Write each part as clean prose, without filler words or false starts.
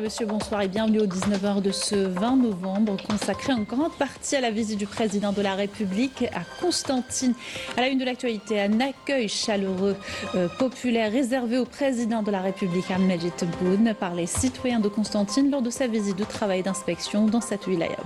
Messieurs, bonsoir et bienvenue au 19h de ce 20 novembre, consacré en grande partie à la visite du président de la République à Constantine. À la une de l'actualité, un accueil chaleureux populaire réservé au président de la République, Ahmed Tebboune, par les citoyens de Constantine lors de sa visite de travail et d'inspection dans cette wilaya.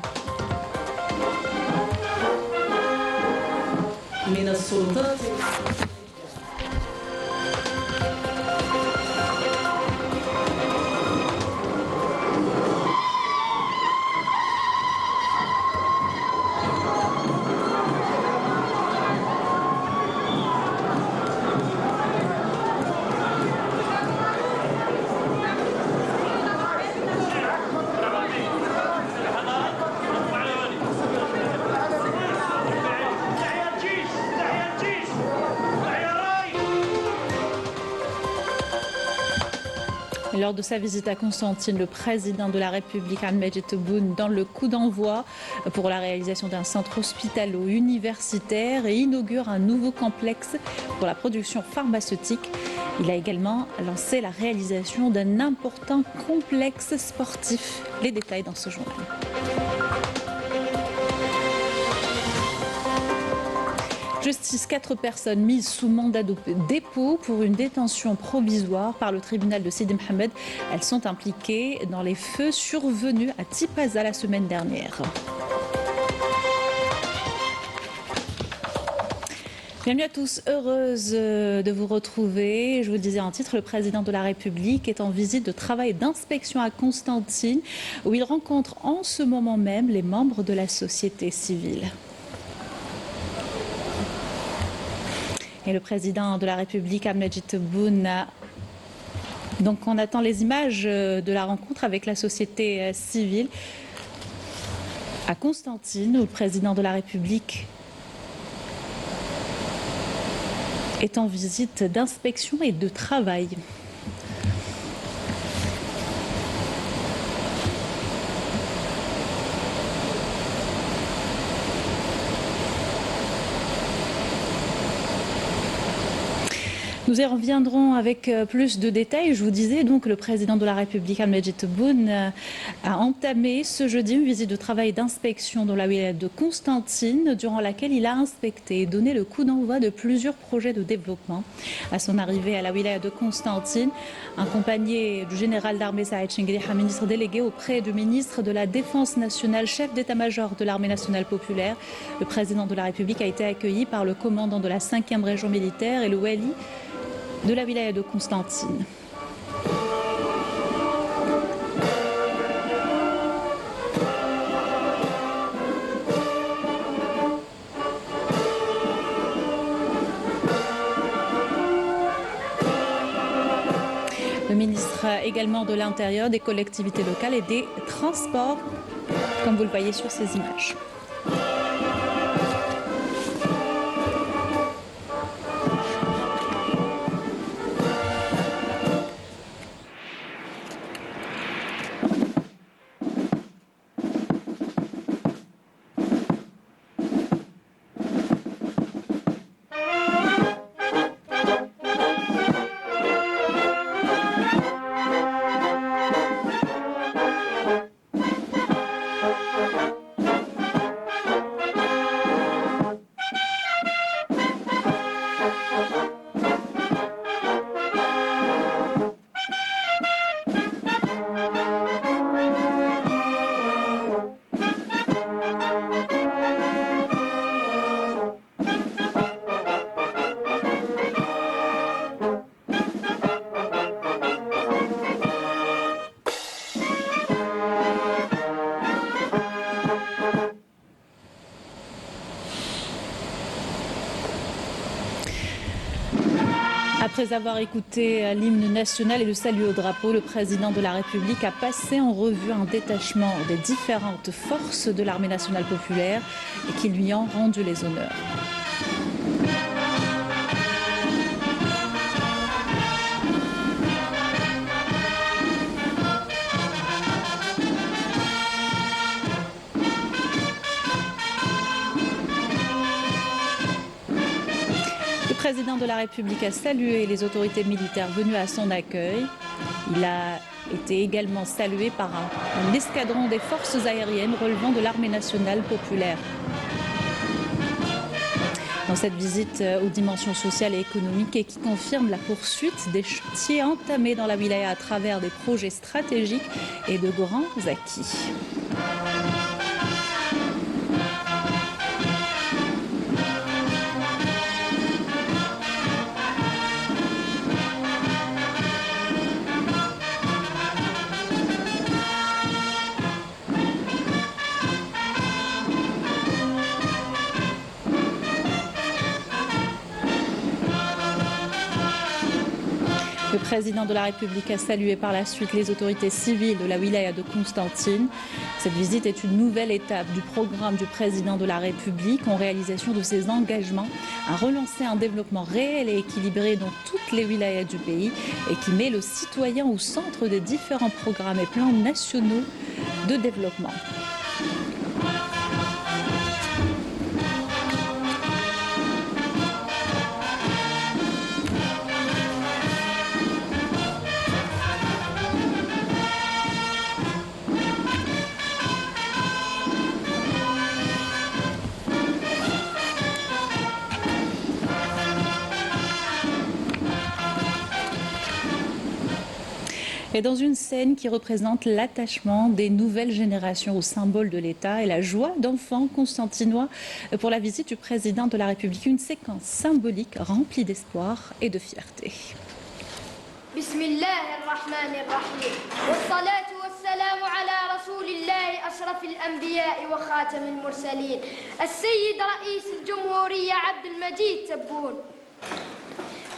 Lors de sa visite à Constantine, le président de la République, Ahmed Tebboune, donne le coup d'envoi pour la réalisation d'un centre hospitalo-universitaire et inaugure un nouveau complexe pour la production pharmaceutique. Il a également lancé la réalisation d'un important complexe sportif. Les détails dans ce journal. Justice, 4 personnes mises sous mandat de dépôt pour une détention provisoire par le tribunal de Sidi Mohamed. Elles sont impliquées dans les feux survenus à Tipaza la semaine dernière. Bienvenue à tous, heureuse de vous retrouver. Je vous le disais en titre, le président de la République est en visite de travail et d'inspection à Constantine, où il rencontre en ce moment même les membres de la société civile. Et le président de la République, Ahmed Tebboune, donc on attend les images de la rencontre avec la société civile à Constantine, où le président de la République est en visite d'inspection et de travail. Nous y reviendrons avec plus de détails. Je vous disais donc que le président de la République, Ahmed Tebboune, a entamé ce jeudi une visite de travail et d'inspection dans la wilaya de Constantine, durant laquelle il a inspecté et donné le coup d'envoi de plusieurs projets de développement. À son arrivée à la wilaya de Constantine, accompagné du général d'armée Saïd Chengueliha, ministre délégué auprès du ministre de la Défense nationale, chef d'état-major de l'armée nationale populaire, le président de la République a été accueilli par le commandant de la 5e région militaire et le wali de la wilaya de Constantine. Le ministre également de l'Intérieur, des collectivités locales et des transports, comme vous le voyez sur ces images. Après avoir écouté l'hymne national et le salut au drapeau, le président de la République a passé en revue un détachement des différentes forces de l'armée nationale populaire et qui lui ont rendu les honneurs. Le président de la République a salué les autorités militaires venues à son accueil. Il a était également salué par un escadron des forces aériennes relevant de l'armée nationale populaire. Dans cette visite aux dimensions sociales et économiques et qui confirme la poursuite des chantiers entamés dans la wilaya à travers des projets stratégiques et de grands acquis. Le président de la République a salué par la suite les autorités civiles de la wilaya de Constantine. Cette visite est une nouvelle étape du programme du président de la République en réalisation de ses engagements à relancer un développement réel et équilibré dans toutes les wilayas du pays et qui met le citoyen au centre des différents programmes et plans nationaux de développement. Et dans une scène qui représente l'attachement des nouvelles générations au symbole de l'État et la joie d'enfants constantinois pour la visite du président de la République, une séquence symbolique remplie d'espoir et de fierté. بسم الله الرحمن الرحيم والصلاة والسلام على رسول الله أشرف الأنبياء وخاتم المرسلين السيد رئيس الجمهورية عبد المجيد تبون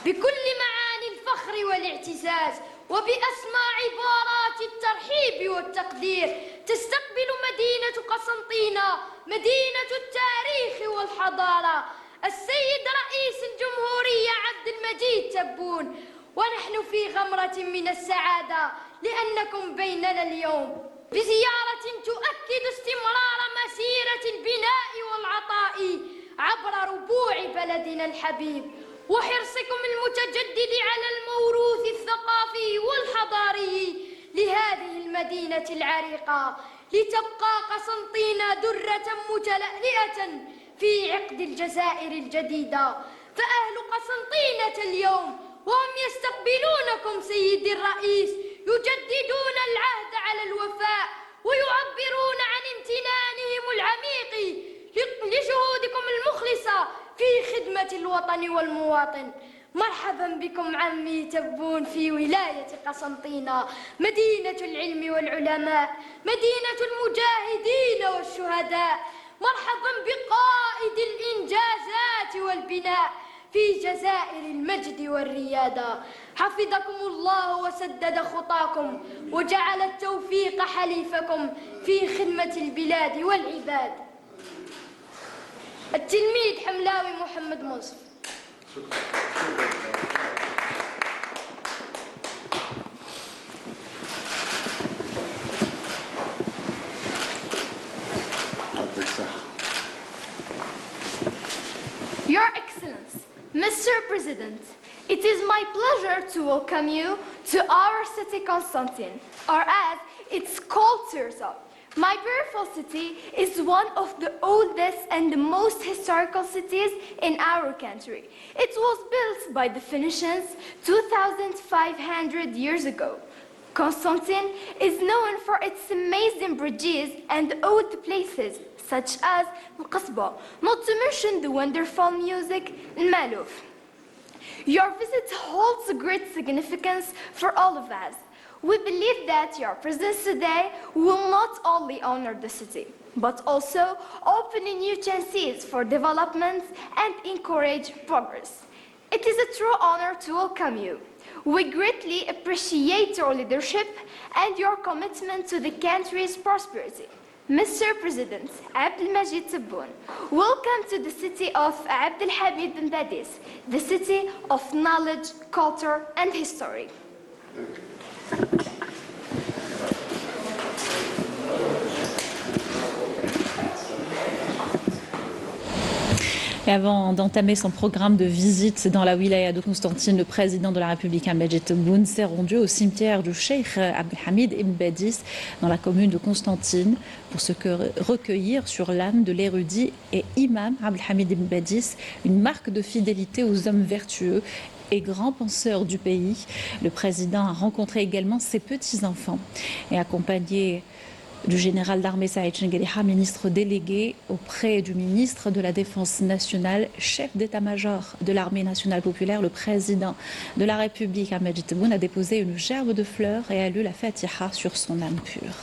بكل معاني الفخر والاعتزاز وبأسمى عبارات الترحيب والتقدير تستقبل مدينة قسنطينة مدينة التاريخ والحضارة السيد رئيس الجمهورية عبد المجيد تبون ونحن في غمرة من السعادة لأنكم بيننا اليوم بزيارة تؤكد استمرار مسيرة البناء والعطاء عبر ربوع بلدنا الحبيب وحرصكم المتجدد على الموروث الثقافي والحضاري لهذه المدينة العريقة لتبقى قسنطينة درة متلألئة في عقد الجزائر الجديدة فأهل قسنطينة اليوم وهم يستقبلونكم سيدي الرئيس يجددون العهد على الوفاء ويعبرون عن امتنانهم العميق لجهودكم المخلصة في خدمة الوطن والمواطن مرحبا بكم عمي تبون في ولاية قسنطينة مدينة العلم والعلماء مدينة المجاهدين والشهداء مرحبا بقائد الإنجازات والبناء في جزائر المجد والريادة حفظكم الله وسدد خطاكم وجعل التوفيق حليفكم في خدمة البلاد والعباد التلميذ حملاوي محمد منصف Your Excellency, Mr. President, it is my pleasure to welcome you to our city Constantine, or as it's called Tirza. My beautiful city is one of the oldest and the most historical cities in our country. It was built by the Phoenicians 2,500 years ago. Constantine is known for its amazing bridges and old places such as Al-Qasba, not to mention the wonderful music Al-Maluf. Your visit holds great significance for all of us. We believe that your presence today will not only honor the city, but also open new chances for development and encourage progress. It is a true honor to welcome you. We greatly appreciate your leadership and your commitment to the country's prosperity. Mr. President Abdelmajid Tebboune, welcome to the city of Abdelhamid bin Badis, the city of knowledge, culture, and history. Avant d'entamer son programme de visite dans la wilaya de Constantine, le président de la République, Majid Tebboune, s'est rendu au cimetière du Cheikh Abdelhamid Ibn Badis dans la commune de Constantine pour se recueillir sur l'âme de l'érudit et imam Abdelhamid Ibn Badis, une marque de fidélité aux hommes vertueux et grands penseurs du pays. Le président a rencontré également ses petits-enfants et accompagné du général d'armée Saïd Chengueliha, ministre délégué auprès du ministre de la Défense nationale, chef d'état-major de l'armée nationale populaire. Le président de la République, Majid Tebboune, a déposé une gerbe de fleurs et a lu la Fatiha sur son âme pure.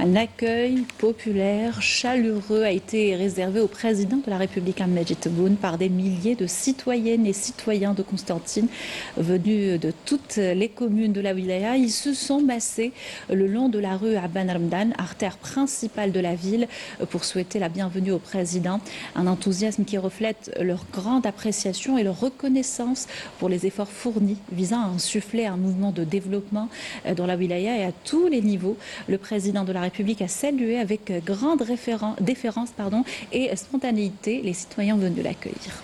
Un accueil populaire, chaleureux a été réservé au président de la République, Majid Tebboune, par des milliers de citoyennes et citoyens de Constantine venus de toutes les communes de la wilaya. Ils se sont massés le long de la rue Abban Ramdan, artère principale de la ville, pour souhaiter la bienvenue au président. Un enthousiasme qui reflète leur grande appréciation et leur reconnaissance pour les efforts fournis visant à insuffler un mouvement de développement dans la wilaya et à tous les niveaux. Le président de la République a salué avec grande déférence et spontanéité les citoyens venus de l'accueillir.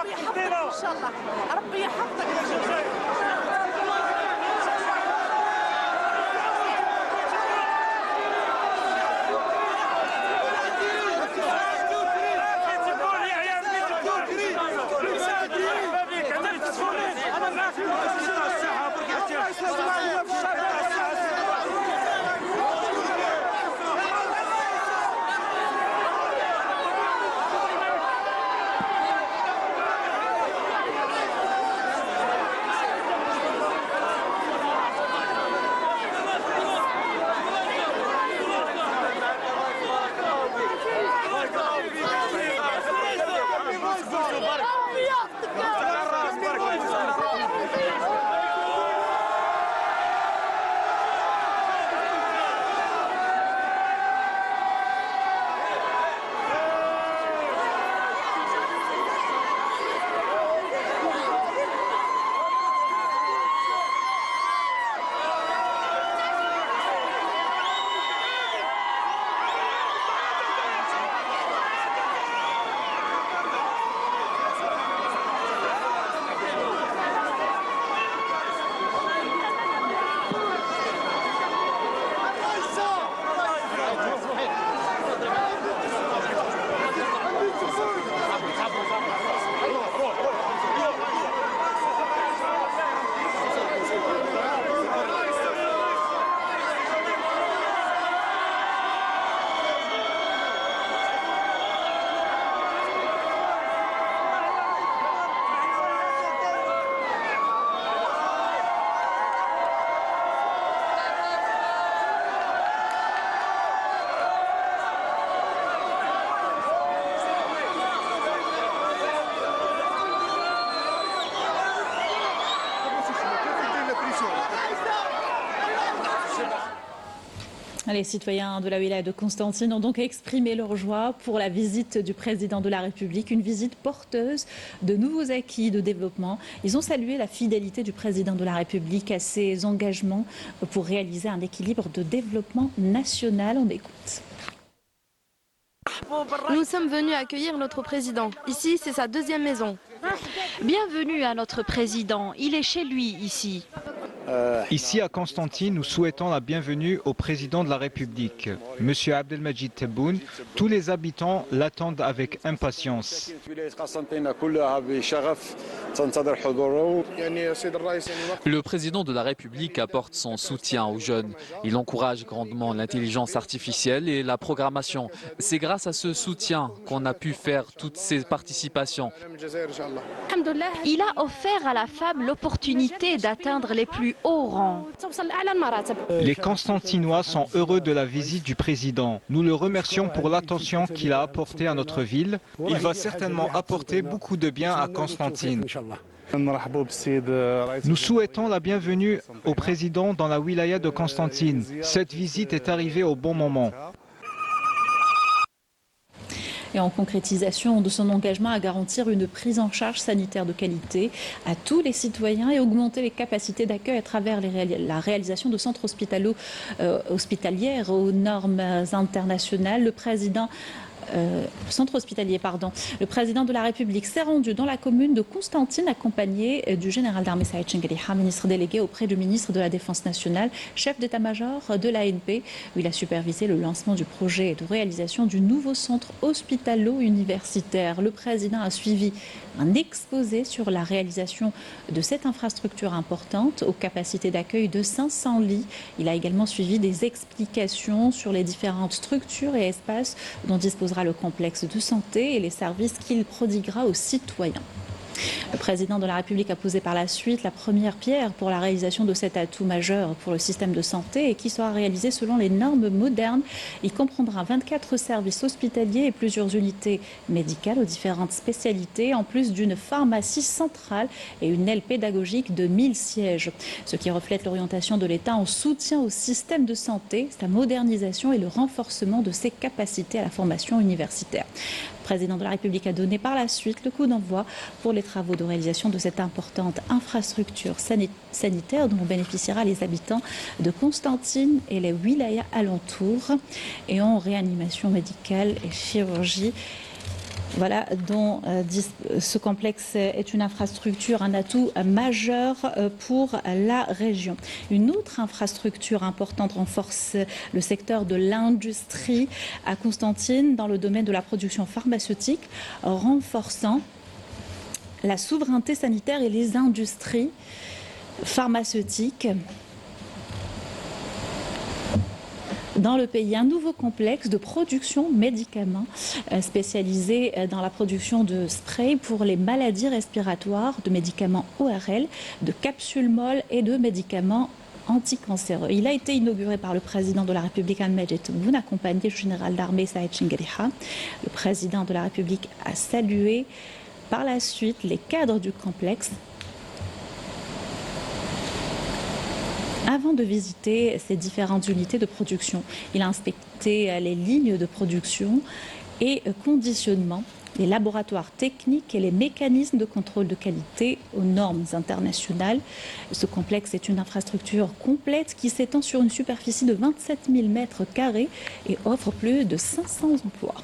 ربي يحفظك ان شاء الله ربي يحفظك يا جزائر Les citoyens de la wilaya de Constantine ont donc exprimé leur joie pour la visite du président de la République, une visite porteuse de nouveaux acquis de développement. Ils ont salué la fidélité du président de la République à ses engagements pour réaliser un équilibre de développement national. On écoute. Nous sommes venus accueillir notre président. Ici, c'est sa deuxième maison. Bienvenue à notre président. Il est chez lui ici. Ici à Constantine, nous souhaitons la bienvenue au président de la République, Monsieur Abdelmajid Tebboune. Tous les habitants l'attendent avec impatience. Le président de la République apporte son soutien aux jeunes. Il encourage grandement l'intelligence artificielle et la programmation. C'est grâce à ce soutien qu'on a pu faire toutes ces participations. Il a offert à la femme l'opportunité d'atteindre les plus hauts rangs. Les Constantinois sont heureux de la visite du président. Nous le remercions pour l'attention qu'il a apportée à notre ville. Il va certainement apporter beaucoup de bien à Constantine. Nous souhaitons la bienvenue au président dans la wilaya de Constantine. Cette visite est arrivée au bon moment. Et en concrétisation de son engagement à garantir une prise en charge sanitaire de qualité à tous les citoyens et augmenter les capacités d'accueil à travers la réalisation de centres hospitaliers aux normes internationales. Le président de la République s'est rendu dans la commune de Constantine accompagné du général d'armée Saïd Chengheliha, ministre délégué auprès du ministre de la Défense nationale, chef d'état-major de l'ANP, où il a supervisé le lancement du projet de réalisation du nouveau centre hospitalo-universitaire. Le président a suivi un exposé sur la réalisation de cette infrastructure importante aux capacités d'accueil de 500 lits. Il a également suivi des explications sur les différentes structures et espaces dont disposera le complexe de santé et les services qu'il prodiguera aux citoyens. Le président de la République a posé par la suite la première pierre pour la réalisation de cet atout majeur pour le système de santé et qui sera réalisé selon les normes modernes. Il comprendra 24 services hospitaliers et plusieurs unités médicales aux différentes spécialités, en plus d'une pharmacie centrale et une aile pédagogique de 1000 sièges. Ce qui reflète l'orientation de l'État en soutien au système de santé, sa modernisation et le renforcement de ses capacités à la formation universitaire. Le président de la République a donné par la suite le coup d'envoi pour les travaux de réalisation de cette importante infrastructure sanitaire dont bénéficiera les habitants de Constantine et les wilayas alentours. Et en réanimation médicale et chirurgie, Voilà, dont ce complexe est une infrastructure, un atout majeur pour la région. Une autre infrastructure importante renforce le secteur de l'industrie à Constantine dans le domaine de la production pharmaceutique, renforçant la souveraineté sanitaire et les industries pharmaceutiques dans le pays. Un nouveau complexe de production médicaments spécialisé dans la production de sprays pour les maladies respiratoires, de médicaments ORL, de capsules molles et de médicaments anticancéreux. Il a été inauguré par le président de la République Al-Majid Tebboune, accompagné du général d'armée Saïd Chengheriha. Le président de la République a salué par la suite les cadres du complexe avant de visiter ces différentes unités de production. Il a inspecté les lignes de production et conditionnement, les laboratoires techniques et les mécanismes de contrôle de qualité aux normes internationales. Ce complexe est une infrastructure complète qui s'étend sur une superficie de 27 000 mètres carrés et offre plus de 500 emplois.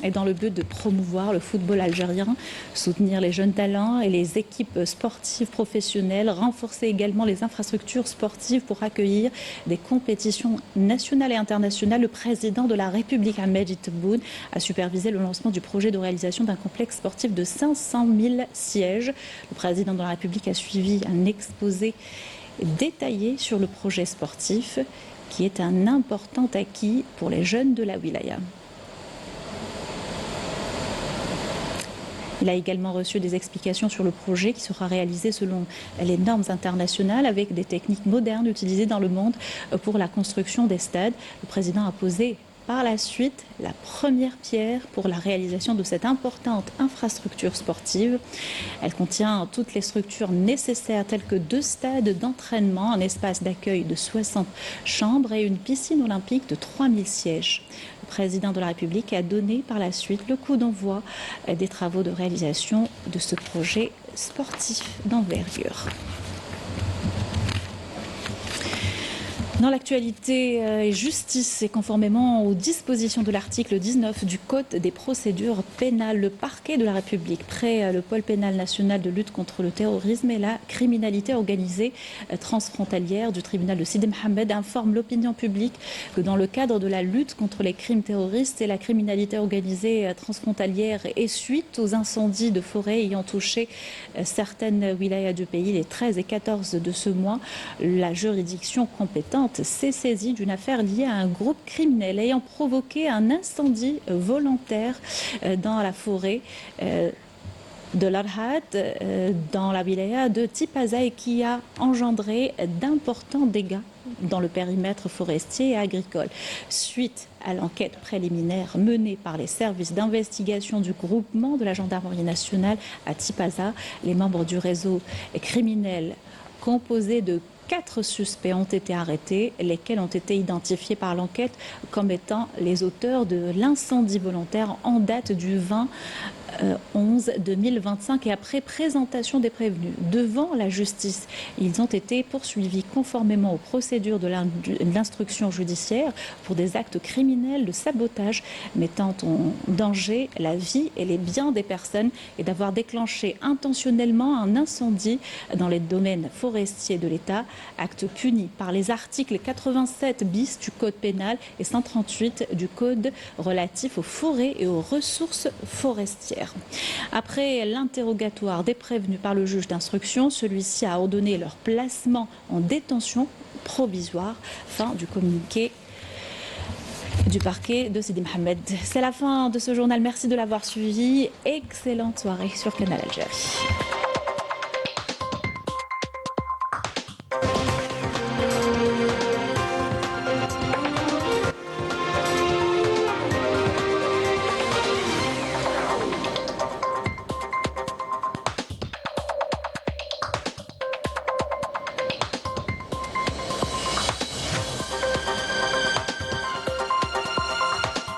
Et dans le but de promouvoir le football algérien, soutenir les jeunes talents et les équipes sportives professionnelles, renforcer également les infrastructures sportives pour accueillir des compétitions nationales et internationales, le président de la République Al-Majid Tebboune a supervisé le lancement du projet de réalisation d'un complexe sportif de 500 000 sièges. Le président de la République a suivi un exposé détaillé sur le projet sportif qui est un important acquis pour les jeunes de la wilaya. Il a également reçu des explications sur le projet qui sera réalisé selon les normes internationales avec des techniques modernes utilisées dans le monde pour la construction des stades. Le président a posé par la suite la première pierre pour la réalisation de cette importante infrastructure sportive. Elle contient toutes les structures nécessaires telles que 2 stades d'entraînement, un espace d'accueil de 60 chambres et une piscine olympique de 3000 sièges. Le président de la République a donné par la suite le coup d'envoi des travaux de réalisation de ce projet sportif d'envergure. Dans l'actualité justice et conformément aux dispositions de l'article 19 du Code des procédures pénales, le parquet de la République près le pôle pénal national de lutte contre le terrorisme et la criminalité organisée transfrontalière du tribunal de Sidi Mohamed informe l'opinion publique que dans le cadre de la lutte contre les crimes terroristes et la criminalité organisée transfrontalière et suite aux incendies de forêt ayant touché certaines wilayas du pays les 13 et 14 de ce mois, la juridiction compétente s'est saisie d'une affaire liée à un groupe criminel ayant provoqué un incendie volontaire dans la forêt de l'Arhat, dans la wilaya de Tipaza et qui a engendré d'importants dégâts dans le périmètre forestier et agricole. Suite à l'enquête préliminaire menée par les services d'investigation du groupement de la gendarmerie nationale à Tipaza, les membres du réseau criminel composé de 4 suspects ont été arrêtés, lesquels ont été identifiés par l'enquête comme étant les auteurs de l'incendie volontaire en date du 20-11-2025 et après présentation des prévenus devant la justice. Ils ont été poursuivis conformément aux procédures de l'instruction judiciaire pour des actes criminels de sabotage mettant en danger la vie et les biens des personnes et d'avoir déclenché intentionnellement un incendie dans les domaines forestiers de l'État, acte puni par les articles 87 bis du Code pénal et 138 du Code relatif aux forêts et aux ressources forestières. Après l'interrogatoire des prévenus par le juge d'instruction, celui-ci a ordonné leur placement en détention provisoire. Fin du communiqué du parquet de Sidi Mohamed. C'est la fin de ce journal. Merci de l'avoir suivi. Excellente soirée sur Canal Algérie.